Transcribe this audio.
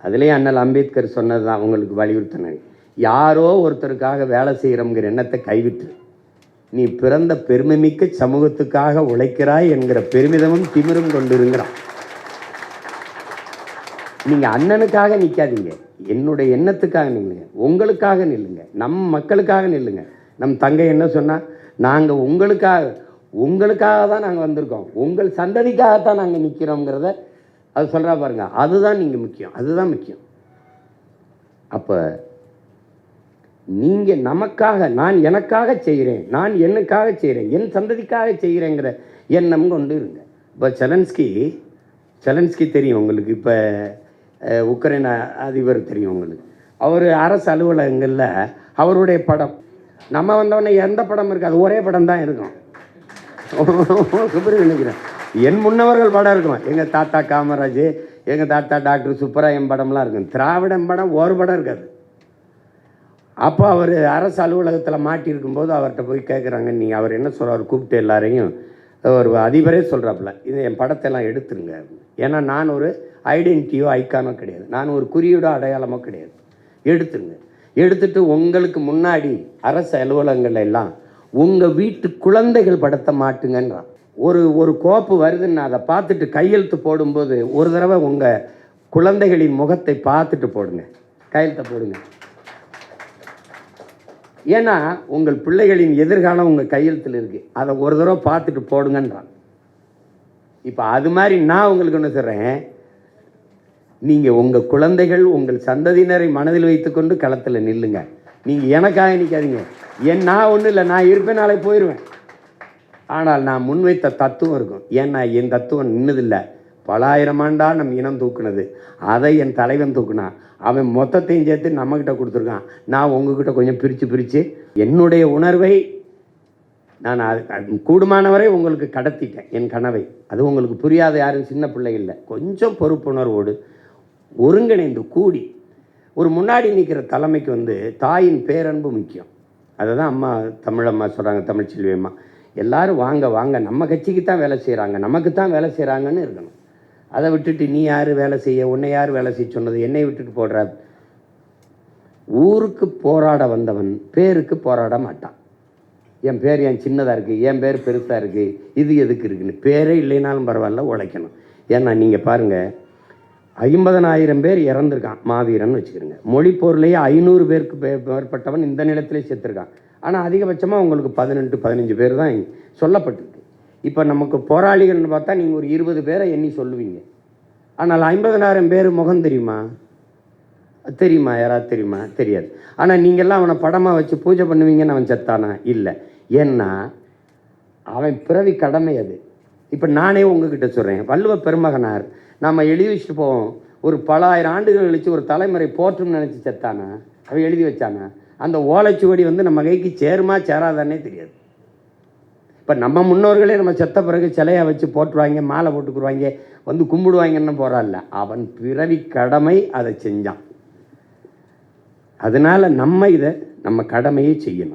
அதுலேயே அண்ணல் அம்பேத்கர் சொன்னது தான் உங்களுக்கு வலியுறுத்தினேன். யாரோ ஒருத்தருக்காக வேலை செய்கிறோங்கிற எண்ணத்தை கைவிட்டு நீ பிறந்த பெருமைமிக்க சமூகத்துக்காக உழைக்கிறாய் என்கிற பெருமிதமும் திமிரும் கொண்டிருங்கிறான். நீங்கள் அண்ணனுக்காக நிற்காதீங்க, என்னுடைய எண்ணத்துக்காக நில்லுங்க, உங்களுக்காக நில்லுங்க, நம் மக்களுக்காக நில்லுங்க. நம் தங்கை என்ன சொன்னால், நாங்கள் உங்களுக்காக தான் நாங்கள் வந்திருக்கோம், உங்கள் சந்ததிக்காகத்தான் நாங்கள் நிற்கிறோங்கிறத அது சொல்கிறா பாருங்க. அதுதான் நீங்கள் முக்கியம், அதுதான் முக்கியம். அப்போ நீங்கள் நமக்காக, நான் எனக்காக செய்கிறேன், நான் என்னுக்காக செய்கிறேன், என் சந்ததிக்காக செய்கிறேங்கிற எண்ணம் கொண்டு இருங்க. இப்போ செலன்ஸ்கி தெரியும் உங்களுக்கு, இப்போ உக்ரைன் அதிபர் தெரியும் உங்களுக்கு. அவர் அரசு அலுவலகங்களில் அவருடைய படம், நம்ம வந்தவொடனே எந்த படம் இருக்காது, ஒரே படம் தான் இருக்கும். நினைக்கிறேன் என் முன்னவர்கள் படம் இருக்கும், எங்கள் தாத்தா காமராஜ், எங்கள் தாத்தா டாக்டர் சுப்பராயன் படம்லாம் இருக்கும். திராவிடம் படம் ஒரு படம் இருக்காது. அப்போ அவர் அரசு அலுவலகத்தில் மாட்டியிருக்கும்போது அவர்கிட்ட போய் கேட்குறாங்க, நீங்கள் அவர் என்ன சொல்கிறார், கூப்பிட்டு எல்லாரையும் ஒரு அதிபரே சொல்கிறாப்புல, இது என் படத்தெல்லாம் எடுத்துருங்க, ஏன்னா நான் ஒரு ஐடென்டிட்டியோ ஐக்கானோ கிடையாது, நான் ஒரு குறியீடோ அடையாளமோ கிடையாது, எடுத்துருங்க. எடுத்துட்டு உங்களுக்கு முன்னாடி அரசு அலுவலகங்கள் எல்லாம் உங்கள் வீட்டு குழந்தைகள் படத்தை மாட்டுங்கன்றான். ஒரு கோப்பு வருதுன்னு அதை பார்த்துட்டு கையெழுத்து போடும்போது ஒரு தடவை உங்கள் குழந்தைகளின் முகத்தை பார்த்துட்டு போடுங்க, கையெழுத்தை போடுங்க. ஏன்னா உங்கள் பிள்ளைகளின் எதிர்காலம் உங்கள் கையெழுத்தில் இருக்குது, அதை ஒரு தடவை பார்த்துட்டு போடுங்கன்றான். இப்போ அது மாதிரி நான் உங்களுக்கு ஒன்று சொல்கிறேன், நீங்கள் உங்கள் குழந்தைகள் உங்கள் சந்ததியினரை மனதில் வைத்துக்கொண்டு களத்தில் நில்லுங்க. நீங்கள் எனக்காக நிற்காதீங்க. நான் ஒன்றும் இல்லை, நான் இருப்பேன், நாளை போயிடுவேன். ஆனால் நான் முன்வைத்த தத்துவம் இருக்கும். ஏன்னா என் தத்துவம் நின்னதில்லை, பல ஆயிரம் ஆண்டா நம் இனம் தூக்குனது. அதை என் தலைவன் தூக்குனா, அவன் மொத்தத்தையும் சேர்த்து நம்மக்கிட்ட கொடுத்துருக்கான். நான் உங்ககிட்ட கொஞ்சம் பிரித்து என்னுடைய உணர்வை நான் கூடுமானவரை உங்களுக்கு கடத்திட்டேன், என் கனவை. அது உங்களுக்கு புரியாத யாரும் சின்ன பிள்ளைகளில் கொஞ்சம் பொறுப்புணர்வோடு ஒருங்கிணைந்து கூடி ஒரு முன்னாடி நிற்கிற தலைமைக்கு தாயின் பேரன்பு முக்கியம். அதை தான் அம்மா தமிழம்மா சொல்கிறாங்க, தமிழ்ச்செல்வி அம்மா. எல்லோரும் வாங்க வாங்க, நம்ம கட்சிக்கு தான் வேலை செய்கிறாங்க, நமக்கு தான் வேலை செய்கிறாங்கன்னு இருக்கணும். அதை விட்டுட்டு நீ யார் வேலை செய்ய, உன்னை யார் வேலை செய்ய சொன்னது, என்னை விட்டுட்டு போடுற. ஊருக்கு போராட வந்தவன் பேருக்கு போராட மாட்டான். என் பேர் என் சின்னதாக இருக்குது, என் பேர் பெருசாக இருக்குது, இது எதுக்கு இருக்குன்னு. பேரே இல்லைனாலும் பரவாயில்ல, உழைக்கணும். ஏன்னா நீங்கள் பாருங்கள், 50,000 பேர் இறந்துருக்கான் மாவீரன் வச்சுக்கிறோங்க. மொழிப்போர்லேயே 500 பேருக்கு மேற்பட்டவன் இந்த நிலத்திலே செத்துருக்கான். ஆனால் அதிகபட்சமாக உங்களுக்கு 18-15 பேர் தான் சொல்லப்பட்டிருக்கு. இப்போ நமக்கு போராளிகள்னு பார்த்தா நீங்கள் ஒரு 20 பேரை எண்ணி சொல்லுவீங்க. ஆனால் 50,000 பேர் முகம் தெரியுமா? யாராவது தெரியுமா? தெரியாது. ஆனால் நீங்கள்லாம் அவனை படமாக வச்சு பூஜை பண்ணுவீங்கன்னு அவன் செத்தானா? இல்லை. ஏன்னா அவன் பிறவி கடமை அது. இப்போ நானே உங்ககிட்ட சொல்கிறேன், வள்ளுவ பெருமகனார் நம்ம எழுதி வச்சுட்டு போவோம், ஒரு பல ஆயிரம் ஆண்டுகள் கழித்து ஒரு தலைமுறை போற்றும்னு நினச்சி செத்தானா? அவன் எழுதி வச்சானா? அந்த ஓலைச்சுவடி நம்ம கைக்கு சேருமா சேராதானே தெரியாது. இப்போ நம்ம முன்னோர்களே நம்ம செத்த பிறகு சிலையை வச்சு போட்டுருவாங்க, மாலை போட்டுக்குருவாங்க, கும்பிடுவாங்கன்னு போகிறான்ல, அவன் பிறவி கடமை அதை செஞ்சான். அதனால் நம்ம கடமையை செய்யணும்.